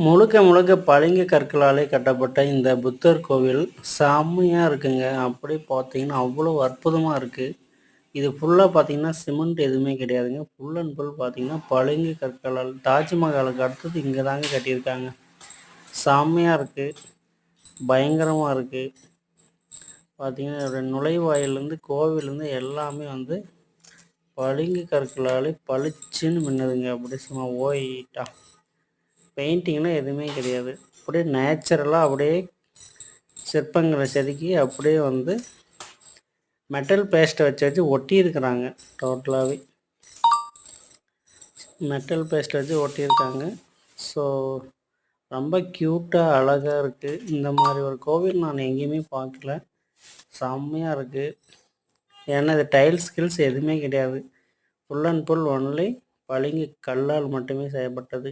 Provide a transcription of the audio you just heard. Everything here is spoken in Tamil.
முழுக்க முழுக்க பளிங்கு கற்களாலே கட்டப்பட்ட இந்த புத்தர் கோவில் செம்மையாக இருக்குங்க. அப்படியே பார்த்தீங்கன்னா அவ்வளோ அற்புதமாக இருக்குது. இது ஃபுல்லாக பார்த்தீங்கன்னா சிமெண்ட் எதுவுமே கிடையாதுங்க. ஃபுல் அண்ட் ஃபுல் பார்த்தீங்கன்னா பளிங்கு கற்களால் தாஜ்மஹாலுக்கு அடுத்தது இங்கே தாங்க கட்டியிருக்காங்க. செம்மையாக இருக்குது, பயங்கரமாக இருக்குது. பார்த்தீங்கன்னா இதோட நுழைவாயிலேருந்து கோவிலேருந்து எல்லாமே வந்து பளிங்கு கற்களாலே பளிச்சுன்னு மின்னுதுங்க. அப்படியே சும்மா ஓயிட்டா. பெயிண்டிங்லாம் எதுவுமே கிடையாது. அப்படியே நேச்சுரலாக அப்படியே சிற்பங்களை செதுக்கி அப்படியே வந்து மெட்டல் பேஸ்ட்டை வச்சு ஒட்டியிருக்கிறாங்க. டோட்டலாகவே மெட்டல் பேஸ்ட்டை வச்சு ஒட்டியிருக்காங்க. ஸோ ரொம்ப க்யூட்டாக அழகாக இருக்குது. இந்த மாதிரி ஒரு கோவில் நான் எங்கேயுமே பார்க்கல. செம்மையாக இருக்குது. ஏன்னா இது டைல்ஸ் ஸ்கில்ஸ் எதுவுமே கிடையாது. ஃபுல் அண்ட் ஃபுல் ஒன்லி பளிங்கு கல்லால் மட்டுமே செய்யப்பட்டது.